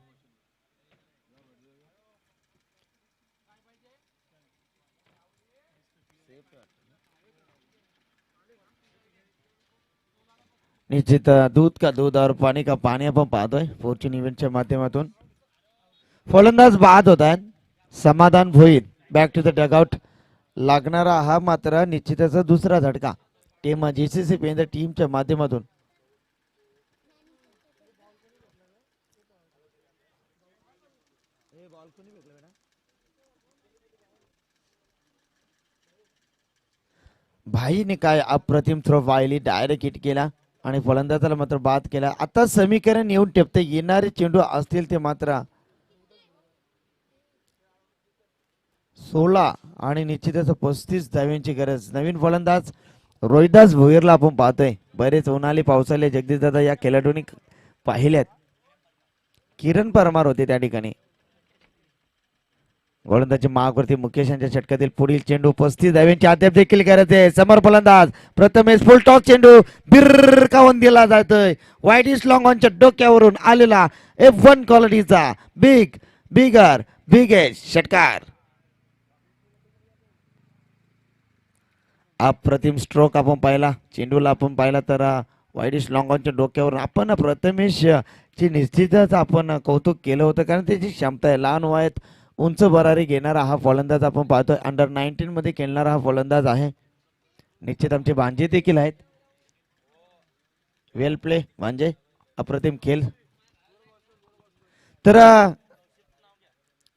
निश्चित दूध का दूध और पाणी का पाणी आपण पाहतोय फॉर्च्यून इव्हेंटच्या माध्यमातून. फलंदाज बाद होत आहेत. Samadhan Bhoir back to the dugout. लागणारा हा मात्र निश्चितच दुसरा झटका टीम जीसीसी पेंदर टीमच्या माध्यमातून. भाईने काय अप्रतिम थ्रो वाहिली, डायरेक्ट हिट केला आणि फलंदाजाला मात्र बाद केला. आता समीकरण येऊन टेपते येणारे चेंडू असतील ते मात्र 16 आणि निश्चितच 35 धाव्यांची गरज. नवीन फलंदाज रोहिदास भोईरला आपण पाहतोय. बरेच उन्हाळी पावसाळे जगदीश दादा या खेळाडूंनी पाहिल्यात. किरण परमार होते त्या ठिकाणी. गोलंदाजी मागवरती मुकेश यांच्या षटकातील पुढील चेंडू 35 धाव्यांची अद्याप देखील गरज आहे. समोर फलंदाज प्रथमेश फुल टॉस चेंडू बिरकावून दिला जातोय. वाईट इस लॉंग ऑनच्या डोक्यावरून आलेला F1 क्वालिटीचा बिगेस्ट षटकार. अप्रतिम स्ट्रोक आपण पाहिला. चेंडूला आपण पाहिला तर वाईडिश लॉंगॉनच्या डोक्यावरून आपण प्रथमेश ची निश्चितच आपण कौतुक केलं होतं कारण त्याची क्षमता आहे. लहान वयात उंच भरारी घेणारा हा फलंदाज आपण पाहतोय. अंडर 19 मध्ये खेळणारा हा फलंदाज आहे. निश्चित आमचे भांजे देखील आहेत. वेल प्ले भांजे, अप्रतिम खेळ. तर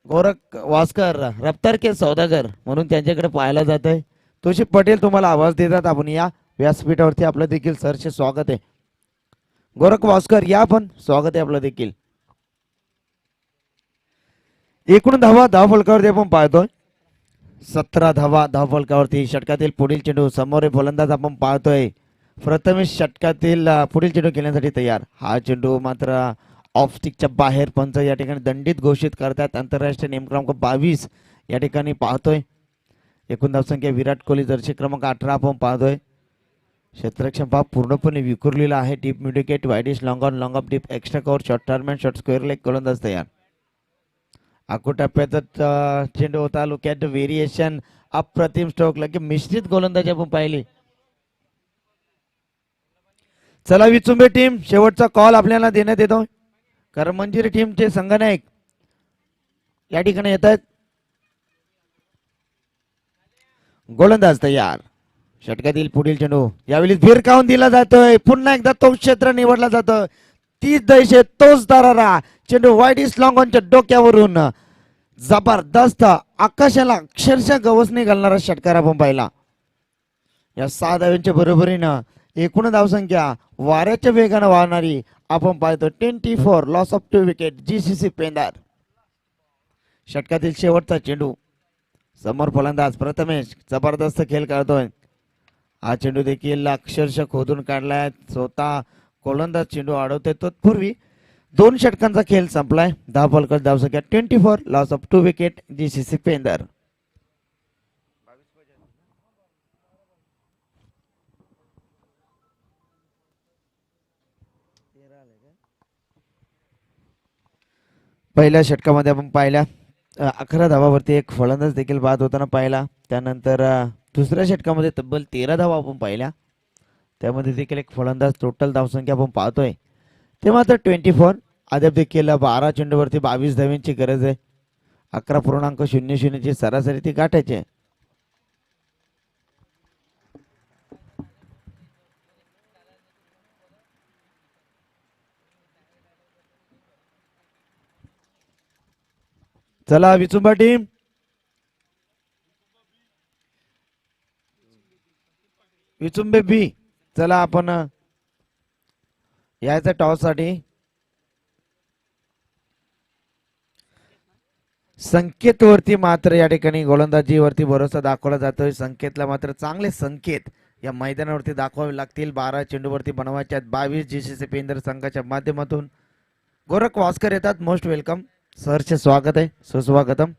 गोरख वास्कर रफ्तार के सौदागर म्हणून त्यांच्याकडे पाहायला जात आहे. तोशी पटेल तुम्हाला आवाज देतात. आपण या व्यासपीठावरती आपलं देखील सरचे स्वागत आहे. गोरख वास्कर या पण स्वागत आहे आपलं देखील. एकूण धावा फलकावरती आपण पाहतोय 17 धावा फलकावरती. षटकातील पुढील चेंडू समोर फलंदाज आपण पाहतोय. प्रथमेश षटकातील पुढील चेंडू खेळण्यासाठी तयार. हा चेंडू मात्र ऑफ स्टिकच्या बाहेर. पंच या ठिकाणी दंडित घोषित करतात. आंतरराष्ट्रीय नियम क्रमांक 22 या ठिकाणी पाहतोय. एकूण धावसंख्या विराट कोहली जर्सी क्रमांक 18 आपण पाहतोय. क्षेत्ररक्षण भाग पूर्णपणे विखुरलेला आहे. Deep midwicket, wideish long on, long off, deep extra cover, short third man, short square leg. गोलंदाज तयार. आखो टप्प्याचा चेंडू होता. Look at the variation. अप्रतिम स्ट्रोक लगे मिश्रित गोलंदाजी आपण पाहिली. चला विचुंबे टीम शेवटचा कॉल आपल्याला देण्यात येतो. करमंजिरी टीमचे संघनायक या ठिकाणी येत आहेत. गोलंदाज तयार. षटकातील पुढील चेंडू यावेळी भिरकावून दिला जातोय. पुन्हा एकदा तो क्षेत्र निवडला जातो. 30 दैशे तोच दरारा. चेंडू वाईट इस लॉंग ऑनच्या डोक्यावरून जबरदस्त आकाशाला अक्षरशः गवसणी घालणारा षटकार आपण पाहिला. या 6 धाव्यांच्या बरोबरीनं एकूण धावसंख्या वाऱ्याच्या वेगानं वाहणारी आपण पाहतो. 24 लॉस ऑफ 2 विकेट जीसीसी पेंदार. षटकातील शेवटचा चेंडू समोर फलंदाज प्रथमेश जबरदस्त खेळ करतोय. हा चेंडू देखील अक्षरशः खोदून काढलाय. स्वतः गोलंदाज चेंडू अडवतोय. तत्पूर्वी 2 षटकांचा खेळ संपलाय. 10 फलक धावसंख्या 24 लॉस ऑफ 2 विकेट जीसीसी पेंदार. पहिल्या षटकामध्ये आपण पाहिल्या 11 धावावरती एक फलंदाज देखील बाद होताना पाहिला. त्यानंतर दुसऱ्या षटकामध्ये तब्बल 13 धावा आपण पाहिल्या. त्यामध्ये देखील एक फलंदाज. टोटल धावसंख्या आपण पाहतोय ते मात्र 24. अद्याप देखील 12 चेंडूवरती 22 धाव्यांची गरज आहे. 11.00 ची सरासरी ती गाठायची आहे. चला विचुंबा टीम विचुंबे बी. चला आपण यायचं टॉस साठी. संकेत वरती मात्र या ठिकाणी गोलंदाजीवरती भरोसा दाखवला जातोय. संकेतला मात्र चांगले संकेत या मैदानावरती दाखवावे लागतील. 12 चेंडूवरती बनवायच्या 22 जीसीसी पेंदर संघाच्या माध्यमातून. गोरख वास्कर येतात. मोस्ट वेलकम सरचे स्वागत आहे. सुस्वागतम.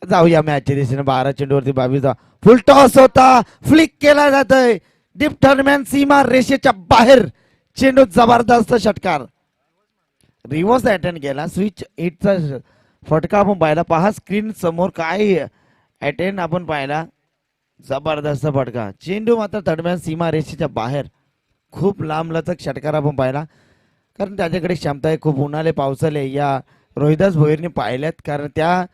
जाऊया मॅचच्या दिशेने. 12 चेंडूवरती 22 फुल टॉस होता. फ्लिक केला जातोय. डीप टर्नमॅन सीमा रेषेच्या बाहेर. चेंडू जबरदस्त षटकार. रिव्हर्स अटेंड केला. स्विच हिटचा फटका आपण पाहिला. पहा स्क्रीन समोर काय अटेंड आपण पाहिला. जबरदस्त फटका. चेंडू मात्र दरम्यान सीमा रेषेच्या बाहेर खूप लांब लचक षटकार आपण पाहिला. कारण त्याच्याकडे क्षमता आहे. खूप उन्हाळे पावसाले या रोहिदास भोईरने पाहिल्यात. कारण त्या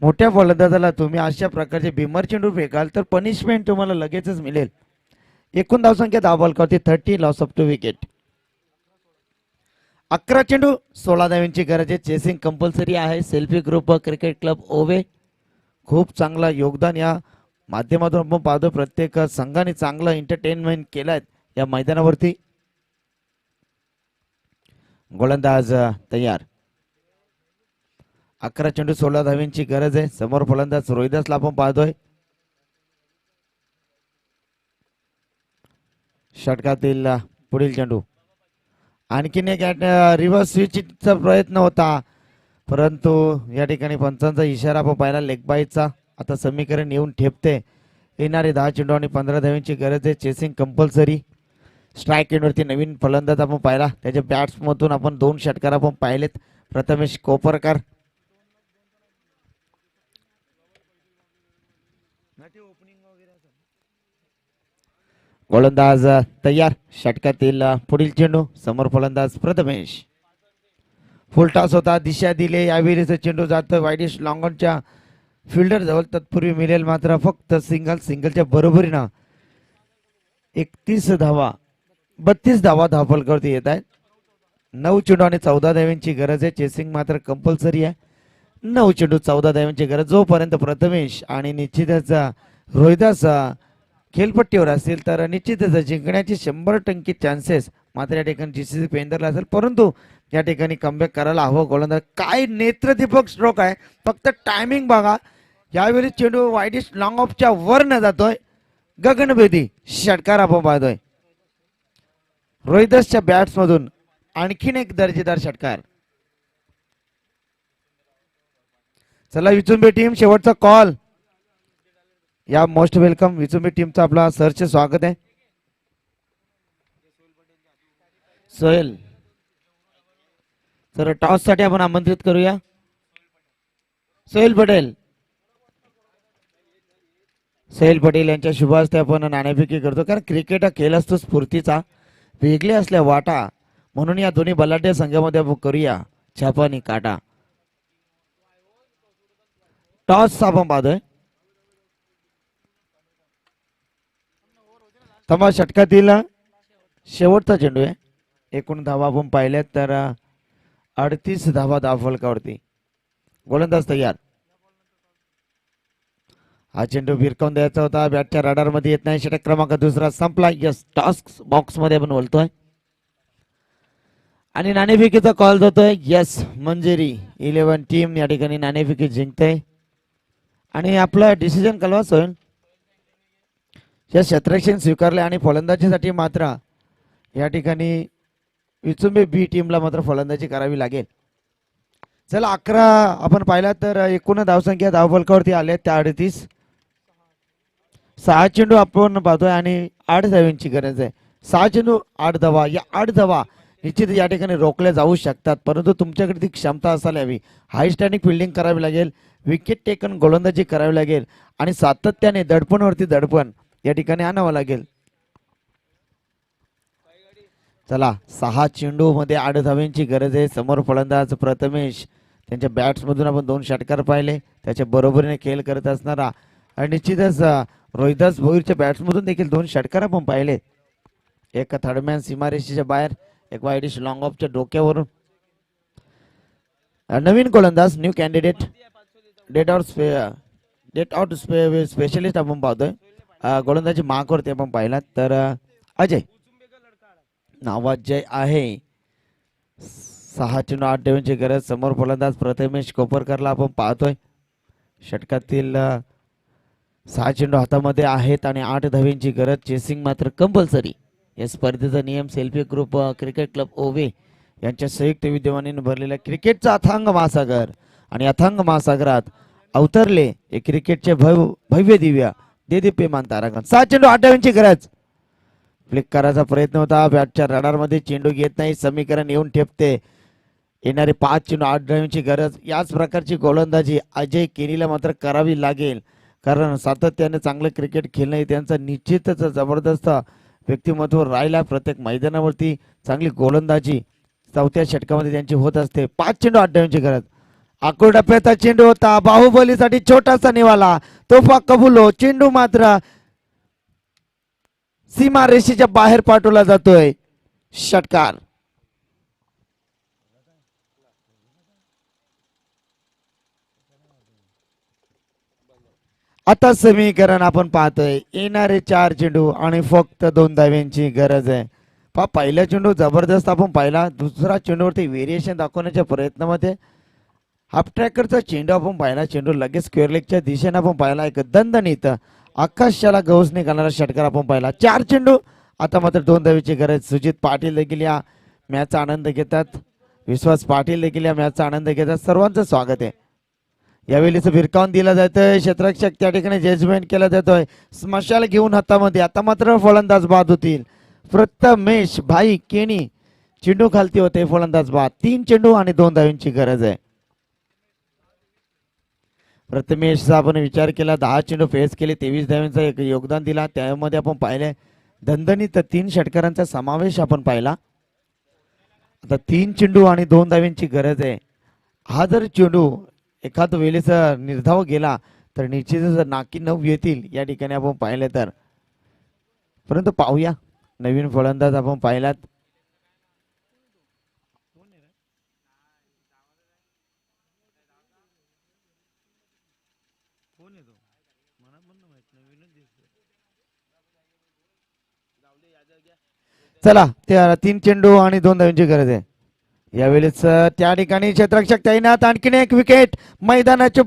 मोठ्या फलंदाजाला तुम्ही अशा प्रकारचे भीमर चेंडू फेकाल तर पनिशमेंट तुम्हाला लगेचच मिळेल. एकूण धावसंख्या धावबलकावरती 30, लॉस ऑफ 2 विकेट. 11 चेंडू 16 धावांची गरज आहे. चेसिंग कंपल्सरी आहे. सेल्फी ग्रुप क्रिकेट क्लब ओवे खूप चांगला योगदान या माध्यमातून आपण पाहतो. प्रत्येक संघाने चांगलं एंटरटेनमेंट केलंय या मैदानावरती. गोलंदाज तयार. 11 चेंडू 16 धावांची गरज आहे. समोर फलंदाज रोहिदासला आपण पाहतोय. षटकातील पुढील चेंडू. आणखीन एक रिव्हर्स स्विचचा प्रयत्न होता परंतु या ठिकाणी पंचांचा इशारा आपण पाहिला लेग बायचा. आता समीकरण येऊन ठेपते. येणारे 10 चेंडू आणि 15 धावांची गरज आहे. Chasing compulsory. स्ट्राईक एंडवरती नवीन फलंदाज आपण पाहिला. त्याच्या बॅट्समधून आपण 2 षटकार आपण पाहिलेत. प्रथमेश कोपरकर. गोलंदाज तयार. षटकातील पुढील चेंडू. समोर फलंदाज प्रथमेश. फुल टॉस होता. दिशा दिले. यावेळीचा चेंडू जातोय वाईडिश लॉंगॉनच्या फिल्डर जवळ. तत्पूर्वी मिळेल मात्र फक्त सिंगलच्या बरोबरीनं 31 धावा 32 धावा धावफलकावरती येत आहेत. 9 चेंडू आणि 14 धावांची गरज आहे. चेसिंग मात्र कंपल्सरी आहे. 9 चेंडू 14 धावांची गरज. जोपर्यंत प्रथमेश आणि निश्चितच रोहिदास खेळपट्टीवर असतील तर निश्चितच जिंकण्याचे 100% चान्सेस मात्र या ठिकाणी जीसीसी पेंदरला असेल. परंतु या ठिकाणी कमबॅक करायला हवं. गोलंदाज काय नेत्रदीपक स्ट्रोक आहे. फक्त टायमिंग बघा. यावेळी चेंडू वाईडिश लॉंग ऑफच्या वर न जातोय. गगनभेदी षटकार आपण पाहतोय. रोहिदासच्या बॅट्स मधून आणखीन एक दर्जेदार षटकार. चला विचुंबे टीम शेवटचा कॉल. या मोस्ट वेलकम विचुंबे टीमचा आपला सरचे स्वागत आहे. सोहेल तर टॉस साठी आपण आमंत्रित करूया. सोहेल पटेल. सोहेल पटेल यांच्या शुभ हस्ते आपण नाणेफेकी करतो. कारण क्रिकेट हा खेळ असतो स्फूर्तीचा. वेगळे असल्या वाटा म्हणून या दोन्ही बलाढ्य संघामध्ये आपण करूया छापा आणि काटा. टॉस आपण पाहतोय. तमा षटकातील शेवटचा चेंडू आहे. एकूण धावा आपण पाहिल्यात तर 38 धावा धावफलकावरती. गोलंदाज तयार. हा चेंडू भिरकावून द्यायचा होता. बॅटच्या रडार मध्ये येत नाही. षटक क्रमांक दुसरा संपला. यस टॉस बॉक्स मध्ये आपण बोलतोय आणि नाणेफेकीचा कॉल जातोय. यस मंजिरी 11 टीम या ठिकाणी नाणेफेकी जिंकते आणि आपला डिसिजन कळवाच होईल. या क्षेत्ररक्षण स्वीकारले आणि फलंदाजीसाठी मात्र या ठिकाणी विचुंबे बी टीमला मात्र फलंदाजी करावी लागेल. चला 11 आपण पाहिला तर एकूण धावसंख्या धावफलकावरती आल्या त्या 38. 6 चेंडू आपण पाहतोय आणि 8 धावांची गरज आहे. 6 चेंडू 8 धावा. या 8 धावा निश्चित या ठिकाणी रोखल्या जाऊ शकतात परंतु तुमच्याकडे ती क्षमता असायला हवी. हाय स्टँडिंग फिल्डिंग करावी लागेल. विकेट टेकन गोलंदाजी करावी लागेल आणि सातत्याने दडपणवरती दडपण या ठिकाणी आणावं लागेल. चला 6 चेंडू मध्ये 8 धावांची गरज आहे. समोर फलंदाज प्रथमेश. त्यांच्या बॅट्स मधून आपण 2 षटकार पाहिले. त्याच्या बरोबरीने खेळ करत असणारा आणि निश्चितच रोहिदास भोईरच्या बॅट्स मधून देखील 2 षटकार आपण पाहिले. एक थर्डमॅन सीमारेषेच्या बाहेर. एक वाईडिश लॉंग ऑफच्या डोक्यावरून. नवीन गोलंदाज न्यू कॅन्डिडेट डेट आउट स्पेशलिस्ट आपण पाहतोय. गोलंदाजी मार्कवरती आपण पाहिला तर अजय नावाजय आहे. 6 चेंडू 8 धावांची गरज. समोर फलंदाज प्रथमेश कोपरकरला आपण पाहतोय. षटकातील 6 चेंडू हातामध्ये आहेत आणि 8 धावांची गरज. चेसिंग मात्र कंपल्सरी. या स्पर्धेचा नियम सेल्फी ग्रुप क्रिकेट क्लब ओवे यांच्या संयुक्त विद्यमाने भरलेला क्रिकेटचा अथांग महासागर आणि अथांग महासागरात अवतरले हे क्रिकेटचे भव्य दिव्य देदीप्यमान तारागण. 6 चेंडू 8 धावांची गरज. फ्लिक करायचा प्रयत्न होता. बॅटच्या रडार मध्ये चेंडू घेत नाही. समीकरण येऊन ठेपते. येणारे 5 चेंडू 8 धावांची गरज. याच प्रकारची गोलंदाजी अजय केनीला मात्र करावी लागेल, कारण सातत्याने चांगलं क्रिकेट खेळणं हे त्यांचं निश्चितच जबरदस्त व्यक्तिमत्व राहिला. प्रत्येक मैदानावरती चांगली गोलंदाजी चौथ्या षटकामध्ये त्यांची होत असते. 5 चेंडू 8 धावांची गरज. आकुर टप्प्याचा चेंडू होता, बाहुबलीसाठी छोटासा निवाला, तोफा कबूलो. चेंडू मात्र सीमा रेषेच्या बाहेर पाठवला जातोय. षटकार. आता समीकरण आपण पाहतोय, येणारे 4 चेंडू आणि फक्त 2 धाव्यांची गरज आहे. पहिला चेंडू जबरदस्त आपण पाहिला. दुसरा चेंडूवरती व्हेरिएशन दाखवण्याच्या प्रयत्नामध्ये हाफ ट्रॅकरचा चेंडू आपण पाहिला. चेंडू लगेच स्क्वेअर लेगच्या दिशेने आपण पाहिला. एक दणदणीत आकाशाला गवसणी घालणारा षटकार आपण पाहिला. 4 चेंडू आता मात्र 2 धावेची गरज. सुजित पाटील देखील या मॅचचा आनंद घेतात. विश्वास पाटील देखील या मॅचचा आनंद घेतात. सर्वांचं स्वागत आहे. यावेळीच भिरकावून दिला जातोय. क्षेत्ररक्षक त्या ठिकाणी जजमेंट केला जातोय. स्मशाल घेऊन हातामध्ये. आता मात्र फलंदाज बाद होतील. प्रथमेश भाई केनी चेंडू खालती होते. फलंदाज बाद. 3 चेंडू आणि 2 धावांची गरज आहे. प्रथमेशचा आपण विचार केला, 10 चेंडू फेस केले, 23 धावांचा एक योगदान दिला. त्यामध्ये आपण पाहिले दणदणीत 3 षटकारांचा समावेश आपण पाहिला. आता 3 चेंडू आणि 2 धावांची गरज आहे. हा जर चेंडू एखाद वेळेचा निर्धाव गेला तर निश्चितच नाकी 9 येतील या ठिकाणी आपण पाहिले तर. परंतु पाहूया, नवीन फलंदाज आपण पाहिलात. चला, 3 चेंडू आणि 2 धावांची गरज आहे. यावेळेस त्या ठिकाणी क्षेत्ररक्षक तैनात. आणखीन एक विकेट मैदानाच्या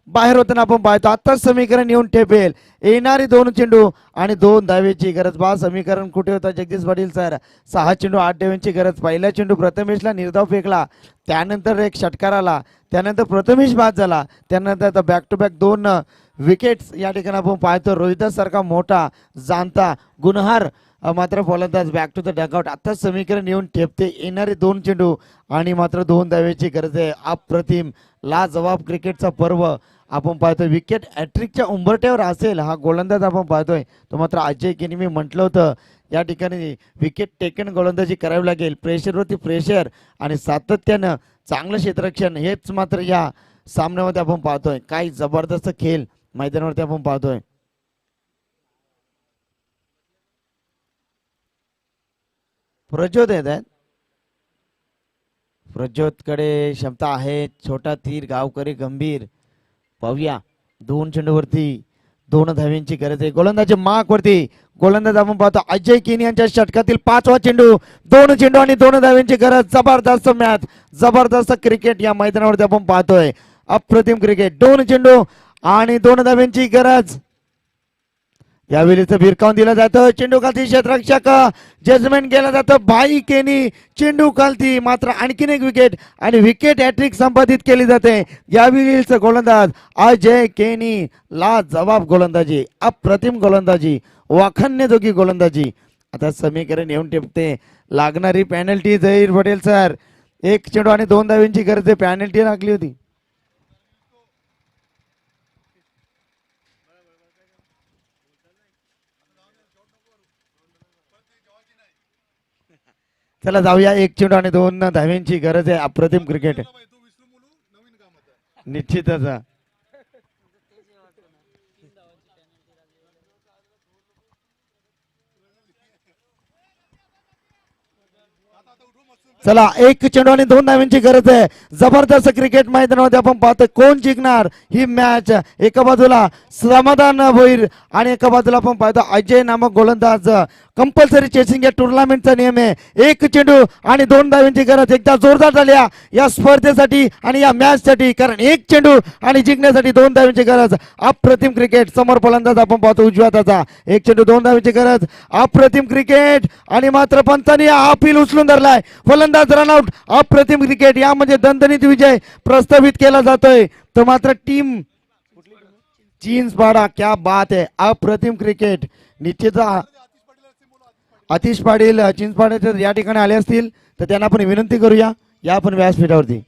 बाहेर होताना आपण पाहतो. आता समीकरण येऊन ठेपेल. येणारी 2 चेंडू आणि 2 धावेची गरज. समीकरण कुठे होता जगदीश पाटील सर? 6 चेंडू 8 धावांची गरज. पहिला चेंडू प्रथमेशला निर्धाव फेकला, त्यानंतर एक षटकार आला, त्यानंतर प्रथमेश बाद झाला, त्यानंतर आता बॅक टू बॅक 2 विकेट्स या ठिकाणी आपण पाहतो. रोहिदास सारखा मोठा जाणता गुणहार मात्र फलंदाज बॅक टू द डगआउट. आता समीकरण येऊन ठेपते. येणारे 2 चेंडू आणि मात्र 2 धावेची गरज आहे. अप्रतिम लाजवाब क्रिकेटचा पर्व आपण पाहतोय. विकेट हॅट्रिकच्या उंबरट्यावर असेल हा गोलंदाज आपण पाहतोय तो मात्र अजय केनी. मी म्हटलं होतं या ठिकाणी विकेट टेकन गोलंदाजी करावी लागेल. प्रेशरवरती प्रेशर आणि सातत्यानं चांगलं क्षेत्ररक्षण हेच मात्र या सामन्यामध्ये आपण पाहतोय. काही जबरदस्त खेळ मैदानावरती आपण पाहतोय. प्रज्योत येत आहेत. प्रज्योत कडे क्षमता आहे. छोटा तीर गावकरी गंभीर. पाहूया, 2 चेंडूवरती 2 धाव्यांची गरज आहे. गोलंदाजी मार्क वरती गोलंदाज आपण पाहतो अजय केनी यांच्या षटकातील 5वा चेंडू. 2 चेंडू आणि 2 धाव्यांची गरज. जबरदस्त मॅच, जबरदस्त क्रिकेट या मैदानावरती आपण पाहतोय. अप्रतिम क्रिकेट. 2 चेंडू आणि 2 धाव्यांची गरज. यावेळीच भिरकावून दिला जातो. चेंडू खालती क्षेत्ररक्षक जजमेंट केला जातं. भाई केनी चेंडू खालती. मात्र आणखीन एक विकेट आणि विकेट हॅट्रिक संपादित केली जाते. यावेळीच गोलंदाज अजय केनी. लाजवाब गोलंदाजी, अप्रतिम गोलंदाजी, वाखाणण्याजोगी गोलंदाजी. आता समीकरण येऊन टिपते. लागणारी पॅनल्टी जहीर पटेल सर. 1 चेंडू आणि 2 धाव्यांची गरज आहे. पॅनल्टी लागली होती. चला जाऊया. 1 चेंडू आणि 2 धाव्यांची गरज आहे. अप्रतिम क्रिकेट निश्चितच. चला, 1 चेंडू आणि 2 धाव्यांची गरज आहे. जबरदस्त क्रिकेट मैदानामध्ये आपण पाहतोय. कोण जिंकणार ही मॅच? एका बाजूला समाधान भोईर आणि एका बाजूला आपण पाहतो अजय नामक गोलंदाज. कंपल्सरी चेसिंग या टुर्नामेंटचा नियम आहे. 1 चेंडू आणि 2 धाव्यांची गरज. एकदा जोरदार झाल्या या स्पर्धेसाठी आणि या मॅच साठी, कारण 1 चेंडू आणि जिंकण्यासाठी 2 धाव्यांची गरज. अप्रतिम क्रिकेट. समोर फलंदाज आपण पाहतो उजव्या हाताचा. 1 चेंडू 2 धाव्यांची गरज. अप्रतिम क्रिकेट आणि मात्र पंतांनी हा अपील उचलून धरलाय. फलंदाज रनआउट. अप्रतिम क्रिकेट. यामध्ये दणदणीत विजय प्रस्तावित केला जातोय. तो मात्र टीम चिंचपाडा. क्या बात आहे. अप्रतिम क्रिकेट. निश्चित आतिश पाटील चिंचपाड्याचे या ठिकाणी आले असतील तर त्यांना आपण विनंती करूया या आपण व्यासपीठावरती.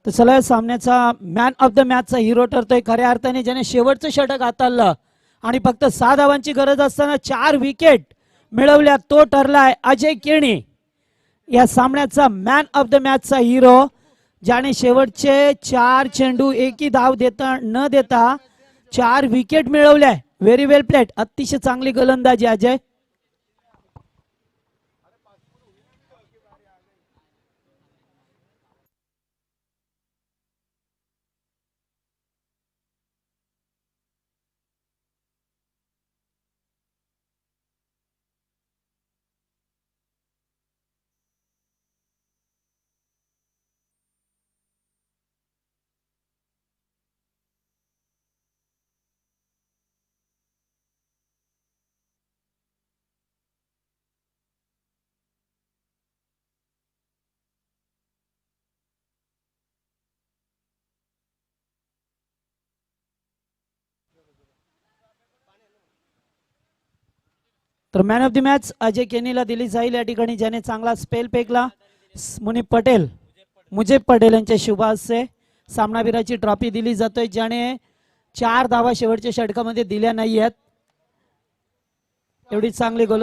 तर चला या सामन्याचा मॅन ऑफ द मॅचचा हिरो ठरतोय खऱ्या अर्थाने, ज्याने शेवटचं षटक हाताळलं आणि फक्त 6 धावांची गरज असताना 4 विकेट मिळवल्या. तो ठरलाय अजय केणी, या सामन्याचा मॅन ऑफ द मॅचचा हिरो, ज्याने शेवटचे 4 चेंडू एकही धाव न देता 4 विकेट मिळवल्या. व्हेरी वेल प्लेड, अतिशय चांगली गोलंदाजी अजय. तर man of the match Ajay केनीला दिली जाईल या ठिकाणी, ज्याने चांगला स्पेल फेकला. मुजेब पटेल यांच्या शुभ हस्ते सामनावीराची ट्रॉफी दिली जातोय, ज्याने 4 धावा शेवटच्या षटकामध्ये दिल्या नाहीयेत. एवढी चांगली गोल